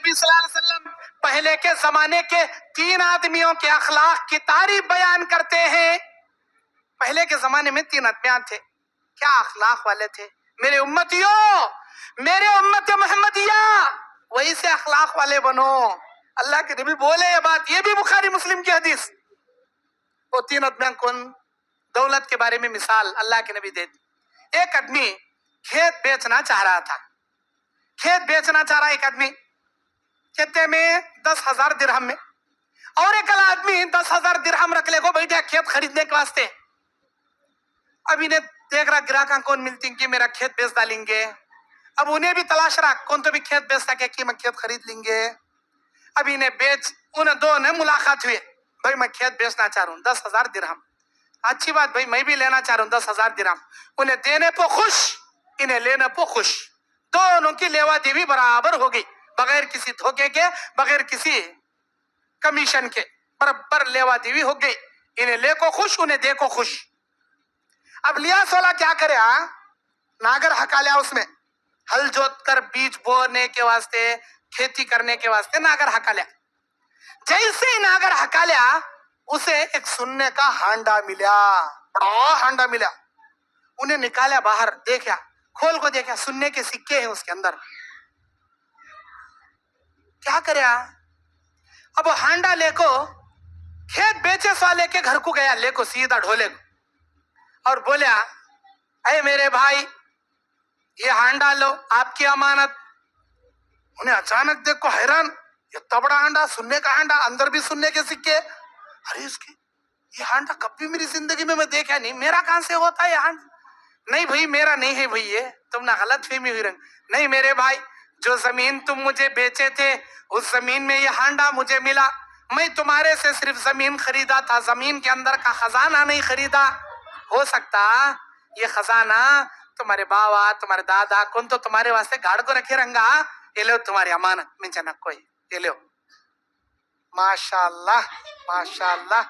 نبی صلی اللہ علیہ وسلم پہلے کے زمانے کے 3 آدمیوں کے اخلاق کی تعریف بیان کرتے ہیں. پہلے کے زمانے میں 3 آدمیاں تھے. کیا اخلاق والے تھے؟ میرے امتیوں، میرے امت محمدیہ، وہی سے اخلاق والے بنو. اللہ کے نبی بولے یہ بات، یہ بھی بخاری مسلم کی حدیث. وہ 3 آدمیاں کون؟ دولت کے بارے میں مثال اللہ کے نبی دیتے. ایک آدمی کھیت بیچنا چاہ رہا تھا. کھیت بیچنا چاہ رہا ایک آدمی کہتے میں 10,000 درہم میں، اور ایک آدمی 10,000 درہم رکھ لے کو بیٹھا کھیت خریدنے کے واسطے. اب انہیں دیکھ رہا گراہکاں کون ملتی کہ میرا کھیت بیچ ڈالیں گے. اب انہیں بھی تلاش رہا کون تو بھی کھیت بیچ سکے کہ میں کھیت خرید لیں گے. اب انہیں دو نے ملاقات ہوئے. بھائی میں کھیت بیچنا چاہ رہا ہوں 10,000 درہم. اچھی بات بھائی، میں بھی لینا چاہ رہا ہوں 10,000 درہم. انہیں دینے پہ خوش، انہیں لینے پہ خوش. دونوں کی لیوا دیوی برابر ہو گئی، بغیر کسی دھوکے کے، بغیر کسی کمیشن کے، برابر لیوا دیوی ہو گئی. انہیں لے کو خوش، انہیں دے کو خوش. اب لیاس والا کیا کرے؟ ناگر ہکا لیا اس میں، ہل جوت کر بیج بونے کے واسطے، کھیتی کرنے کے واسطے ناگر ہکا لیا. جیسے ہی ناگر ہکا لیا اسے ایک سننے کا ہانڈا ملا، بڑا ہانڈا ملا. انہیں نکالا باہر، دیکھا، کھول کو دیکھا، سننے کے سکے ہیں اس کے اندر. کیا کرے؟ اب وہ ہانڈا لے کو کھیت بیچے والے کے گھر کو گیا، لے کو سیدھا ڈھولے کو، اور بولیا اے میرے بھائی یہ ہانڈا لو، آپ کی امانت. انہیں اچانک دیکھ کو حیران، یہ تبڑا ہانڈا، سننے کا ہانڈا، اندر بھی سننے کے سکے. ارے اس کی یہ ہانڈا کبھی میری زندگی میں دیکھا نہیں، میرا کہاں سے ہوتا ہے یہ ہانڈا؟ نہیں بھائی میرا نہیں ہے بھائی، یہ تم نے غلط فہمی ہوئی رنگ. نہیں میرے بھائی، جو زمین تم مجھے بیچے تھے اس زمین میں یہ ہانڈا مجھے ملا. میں تمہارے سے صرف زمین خریدا تھا، زمین کے اندر کا خزانہ نہیں خریدا. ہو سکتا یہ خزانہ تمہارے باوا، تمہارے دادا کون تو تمہارے واسطے گاڑ کو رکھے رنگا. یہ لو تمہاری امانت میں جنک کوئی، یہ لو. ماشاءاللہ ماشاءاللہ.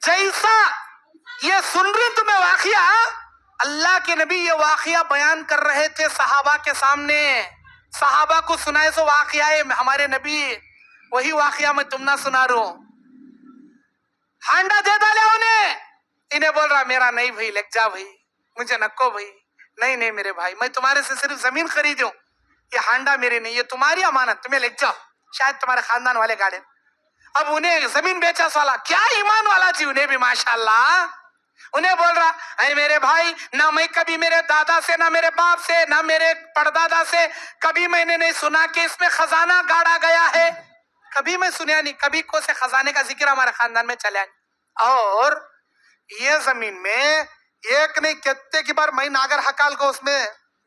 جیسا یہ سن رہی تمہیں واقعہ، اللہ کے نبی یہ واقعہ بیان کر رہے تھے صحابہ کے سامنے. صحابہ کو سنائے سو واقعہ ہے ہمارے نبی، وہی واقعہ میں تم نہ سنا رہا ہوں. ہانڈا دے ڈالے انہیں بول رہا میرا نہیں بھائی، لگ جا بھائی، مجھے نکو بھائی. نہیں میرے بھائی، میں تمہارے سے صرف زمین خریدوں، یہ ہانڈا میرے نہیں، یہ تمہاری امانت، تمہیں لگ جاؤ، شاید تمہارے خاندان والے گاڑے. اب انہیں زمین بیچا سوالا، کیا ایمان والا جی انہیں بھی ماشاءاللہ. انہیں بول رہا اے میرے بھائی، نہ میں کبھی میرے دادا سے، نہ میرے باپ سے، نہ میرے پردادا سے کبھی میں نے نہیں سنا کہ اس میں خزانہ گاڑا گیا ہے. کبھی میں سنیا نہیں، کبھی کو سے خزانے کا ذکر ہمارے خاندان میں چلا نہیں. اور یہ زمین میں ایک نہیں کتنے کی بار میں ناگر حکال کو اس میں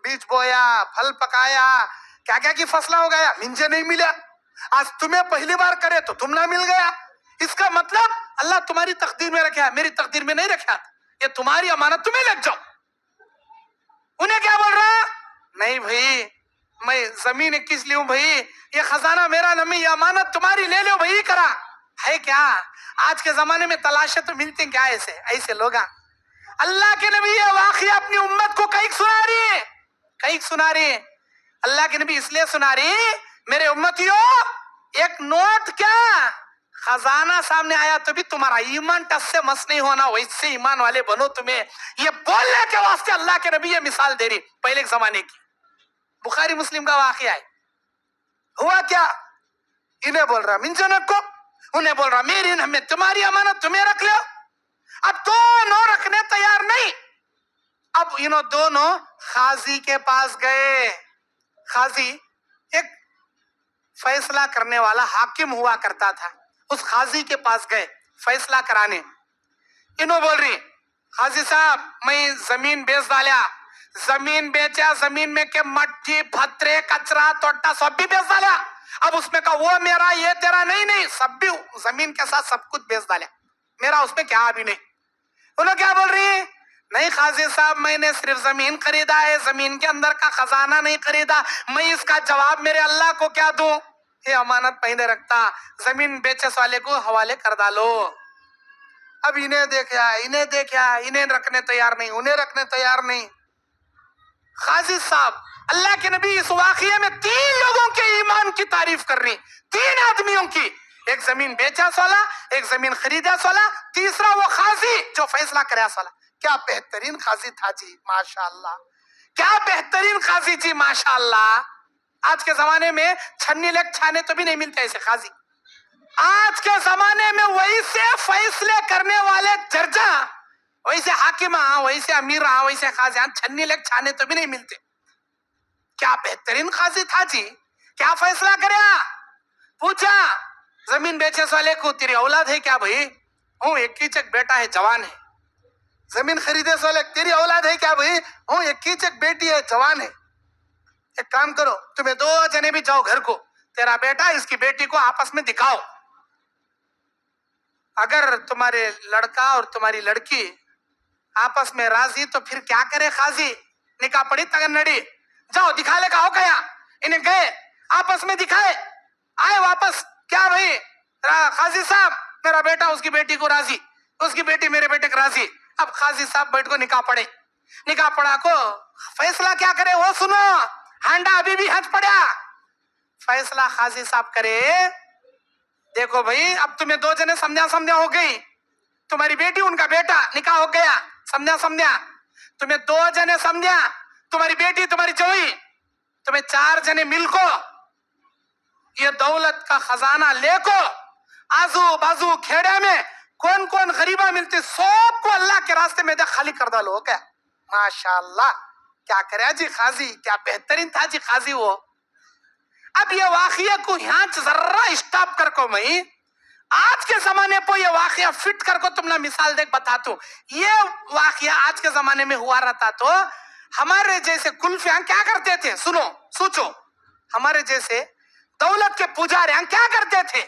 بیج بویا، پھل پکایا، کیا کیا کی فصلہ ہو گیا، مجھے نہیں ملا. آج تمہیں پہلی بار کرے تو تم نہ مل گیا. اس کا مطلب اللہ تمہاری تقدیر میں رکھا ہے، میری تقدیر میں نہیں رکھا. یہ تمہاری امانت، تمہیں لگ جاؤ. انہیں کیا بول رہا؟ نہیں بھائی میں زمین کس لیوں بھائی، یہ خزانہ میرا نہیں، یہ امانت تمہاری، لے لو بھائی. کرا ہے کیا آج کے زمانے میں تلاشے تو ملتے ہیں کیا ایسے لوگ. اللہ کے نبی یہ واقعہ اپنی امت کو کئی سنا رہی ہے. اللہ کے نبی اس لیے سنا رہی میرے امتیوں، ایک نوٹ کیا خزانہ سامنے آیا تو بھی تمہارا ایمان ٹس سے مس نہیں ہونا، ویسے ایمان والے بنو. تمہیں یہ بولنے کے واسطے اللہ کے نبی یہ مثال دے رہی پہلے زمانے کی. بخاری مسلم کا واقعہ ہے. ہوا کیا؟ انہیں بول رہا من جنک کو، انہیں بول رہا میری ہمیں تمہاری امانت تمہیں رکھ لو. اب دونوں رکھنے تیار نہیں. اب انہوں دونوں قاضی کے پاس گئے. قاضی ایک فیصلہ کرنے والا حاکم ہوا کرتا تھا، اس قاضی کے پاس گئے فیصلہ کرانے. انہوں بول رہی قاضی صاحب میں زمین بیچ ڈالیا، زمین بیچا، زمین میں کے مٹی پتھرے کچرا توٹا سب بھی بیچ ڈالیا. اب اس میں کہا وہ میرا یہ تیرا، نہیں سب بھی زمین کے ساتھ سب کچھ بیچ ڈالیا، میرا اس میں کیا بھی نہیں. انہوں کیا بول رہی ہیں؟ نہیں قاضی صاحب میں نے صرف زمین خریدا ہے، زمین کے اندر کا خزانہ نہیں خریدا. میں اس کا جواب میرے اللہ کو کیا دوں؟ یہ امانت پہنے رکھتا، زمین بیچے والے کو حوالے کر ڈالو. اب انہیں دیکھا، انہیں رکھنے تیار نہیں، انہیں رکھنے تیار نہیں. قاضی صاحب اللہ کے نبی اس واقعے میں 3 لوگوں کے ایمان کی تعریف کر رہی، 3 آدمیوں کی، ایک زمین بیچا سولا، ایک زمین خریدا سولا، تیسرا وہ قاضی جو فیصلہ کریا سولا۔ کیا بہترین قاضی تھا جی، ماشاءاللہ، کیا بہترین قاضی جی، ماشاءاللہ۔ آج کے زمانے میں چھنی لگ چھانے تو بھی نہیں ملتے ایسے قاضی۔ آج کے زمانے میں ویسے فیصلے کرنے والے جرجا، ویسے حاکم، ویسے امیر، ویسے قاضی، چھنی لگ چھانے تو بھی نہیں ملتے۔ کیا بہترین قاضی تھا جی، کیا فیصلہ کریا؟ پوچھا زمین بیچے والے کو، تیری اولاد ہے کیا بھائی؟ ہوں، ایک ہی چک بیٹا ہے، جوان ہے۔ زمین خریدے والے، تیری اولاد ہے کیا بھائی؟ ہوں، ایک ہی چک بیٹی ہے، جوان ہے۔ ایک کام کرو، تمہیں 2 جنے بھی جاؤ گھر کو، تیرا بیٹا اس کی بیٹی کو آپس میں دکھاؤ، اگر تمہارے لڑکا اور تمہاری لڑکی آپس میں راضی تو پھر کیا کرے قاضی؟ نکاح پڑی تگنڑی، جاؤ دکھا لے کا ہو گیا۔ انہیں گئے، آپس میں دکھائے، آئے واپس، کیا بھائی قاضی صاحب میرا بیٹا اس کی بیٹی کو راضی، اس کی بیٹی میرے بیٹے کو راضی۔ اب قاضی صاحب بیٹھ کو نکاح پڑے، نکاح پڑا کو فیصلہ کیا کرے وہ سنو، ہانڈا ابھی بھی ہنس پڑیا۔ فیصلہ قاضی صاحب کرے، دیکھو بھائی اب تمہیں 2 جنے سمجھا ہو گئی، تمہاری بیٹی ان کا بیٹا، نکاح ہو گیا، سمجھا، تمہیں 2 جنے سمجھا، تمہاری بیٹی تمہاری جوئی، تمہیں 4 جنے مل کو یہ دولت کا خزانہ لے کو آزو بازو کھیڑے میں کون کون غریبہ ملتی سب کو اللہ کے راستے میں خالی کر ڈالو۔ کیا ماشاءاللہ، کیا کرے جی قاضی، کیا بہترین تھا جی قاضی وہ۔ اب یہ واقعہ کو یہاں ذرا اسٹاپ کر کو میں آج کے زمانے پہ یہ واقعہ فٹ کر کو تم نے مثال دیکھ بتاتا ہوں۔ یہ واقعہ آج کے زمانے میں ہوا رہتا تو ہمارے جیسے کلفیاں کیا کرتے تھے؟ سنو سوچو، ہمارے جیسے دولت کے پجاریاں کیا کرتے تھے؟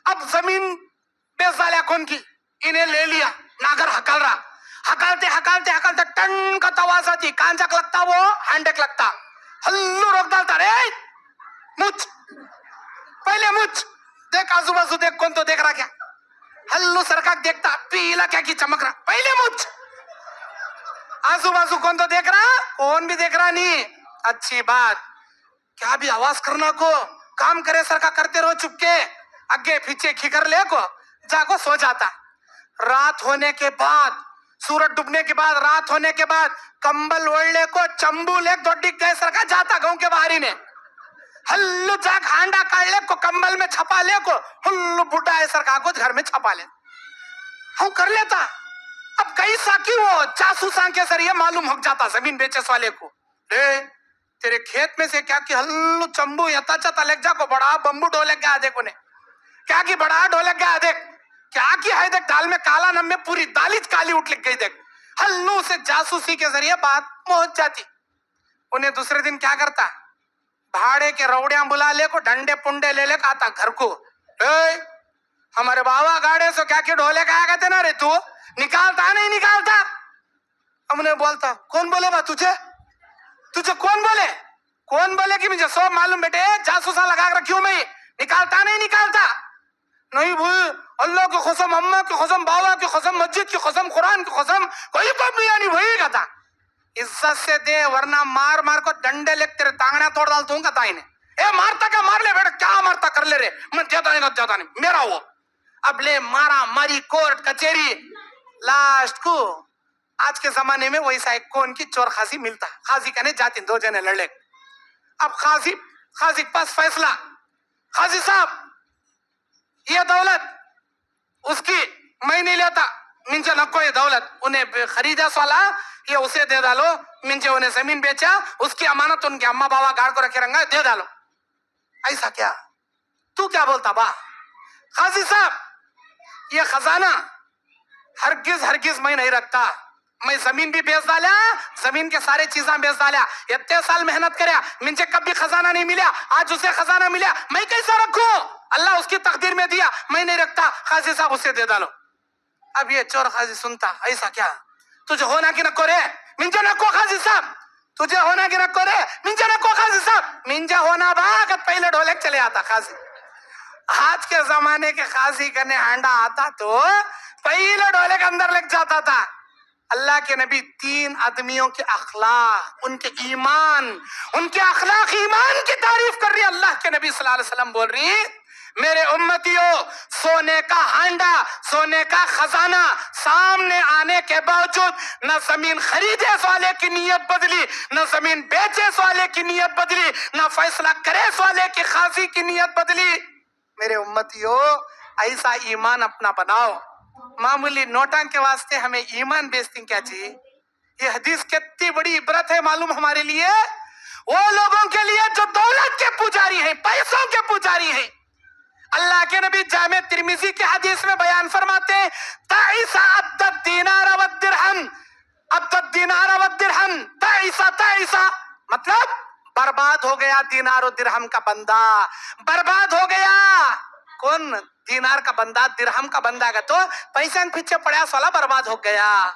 اب زمین بیچ ڈالیا کون کی، انہیں لے لیا، ناگر ہکل رہا، ہکلتے ٹن کا توازہ تھی، کانچک لگتا وہ ہینڈک لگتا، ہلو روک ڈالتا، رے مچ پہلے مچ دیکھ، آزو بازو دیکھ، کون تو دیکھ رہا کیا؟ ہلو سرکا دیکھتا، پیلا کیا کی چمک رہا، پہلے مچ، آزو بازو کون تو دیکھ رہا، کون بھی دیکھ رہا نہیں۔ اچھی بات، کیا بھی آواز کرنا کو، کام کرے سرکا کرتے رہو، چپ کے اگے پیچھے کھکر لے کو جاگو سو جاتا۔ رات ہونے کے بعد، سورج ڈوبنے کے بعد، رات ہونے کے بعد کمبل اوڑھنے کو چمبو لے دو ڈگ گئے سرکا جاتا گاؤں کے باہری نے، ہلو جا کھانڈا کاڑ لے کو کمبل میں چھپا لے کو، ہلو بڈھا ہے سرکا کو گھر میں چھپا لے، ہم کر لیتا۔ اب کئی ساکی وہ جاسوساں کے ذریعے معلوم ہو جاتا زمین بیچے والے کو، تیرے کھیت میں سے کیا کہ ہلو چمبو یتا چتا لگ جا کو بڑا بمبو ڈولک گیا دیکھو نے، کیا کی بڑا ڈولک گیا دیکھ، کیا کی ہے دیکھ، دال میں کالا نم میں پوری دالیچ کالی اٹھ لگ گئی دیکھ، ہلو سے جاسوسی کے ذریعے بات پہنچ جاتی۔ انہیں دوسرے دن کیا کرتا، بھاڑے کے روڑیاں بلا لے کو ڈنڈے پنڈے لے لے آتا گھر کو، ہمارے بابا گاڑے سے کیا کہ ڈھولے کہا کہتے نا رے تو نکالتا نہیں نکالتا؟ ہم نے بولتا کون بولے با تجھے کون بولے کہ مجھے سب معلوم بیٹے، جاسوسا لگا کر رکھیوں میں، نکالتا نہیں نکالتا؟ نہیں بھائی، اللہ کی قسم، اماں کی قسم، بابا کی قسم، مسجد کی قسم، قرآن کی قسم، کوئی پابندی نہیں بھائی کہتا، عزت سے دے ورنہ مار مار کو ڈنڈے لے تیرے ٹانگنا توڑ ڈال دوں کہتا انہیں، مارتا کیا، مار لے بیٹا، کیا مارتا کر لے رے، میں دیتا نہیں میرا ہوا۔ اب لے مارا ماری کورٹ کچہری، لاسٹ کو آج کے زمانے میں ویسا ایک کون کی چور خاصی ملتا، خاصی کہنے جاتی 2 جنے لڑے، اب خاصی پاس فیصلہ، خاصی صاحب یہ دولت اس کی میں نہیں لیتا، منجے نکو یہ دولت، انہیں خریدا سوالا یہ اسے دے ڈالو، منجے انہیں زمین بیچا، اس کی امانت ان کے اماں بابا گاڑ کو رکھے رنگا دے ڈالو۔ ایسا کیا، تو کیا بولتا با قاضی صاحب، یہ خزانہ ہرگز میں نہیں رکھتا، میں زمین بھی بیچ ڈالا، زمین کے سارے چیزاں بیچ ڈالا، اتنے سال محنت کریا، مجھے کبھی خزانہ نہیں ملیا، آج اسے خزانہ ملیا، میں کیسا رکھوں؟ اللہ اس کی تقدیر میں دیا، میں نہیں رکھتا، قاضی صاحب اسے دے ڈالو۔ اب یہ چور قاضی سنتا، ایسا کیا، تجھے ہونا کی نکو رے، منجے نکو قاضی صاحب، تجھے ہونا کی نکو رے، منجے نکو قاضی صاحب، منجا ہونا باغت پہلے ڈھولک چلے آتا قاضی۔ آج کے زمانے کے قاضی کرنے ہانڈا آتا تو پہلے ڈھولے کے اندر لگ جاتا تھا، اللہ کے نبی تین آدمیوں کے اخلاق، ان کے ایمان، ان کے اخلاق ایمان کی تعریف کر رہی ہے۔ اللہ کے نبی صلی اللہ علیہ وسلم بول رہی ہیں میرے امتیوں، سونے کا ہانڈا، سونے کا خزانہ سامنے آنے کے باوجود نہ زمین خریدے اس والے کی نیت بدلی، نہ زمین بیچے اس والے کی نیت بدلی، نہ فیصلہ کرے اس والے کی قاضی کی نیت بدلی۔ میرے امتیوں، ایسا ایمان اپنا بناؤ۔ معمولی نوٹاں کے واسطے ہمیں ایمان بیچتی کیا چاہیے؟ یہ حدیث کتنی بڑی عبرت ہے معلوم ہمارے لیے، وہ لوگوں کے لیے جو دولت کے پجاری ہیں، پیسوں کے پجاری ہیں۔ اللہ کے نبی جامع ترمذی کی حدیث میں بیان فرماتے ہیں تعیس عبد الدینار والدرہم، عبد الدینار والدرہم، تعیس مطلب برباد ہو گیا دینار و درہم کا بندہ، برباد ہو گیا۔ کون؟ دینار کا بندہ، درہم کا بندہ گا تو پیسے پیچھے پڑیا سولا برباد ہو گیا۔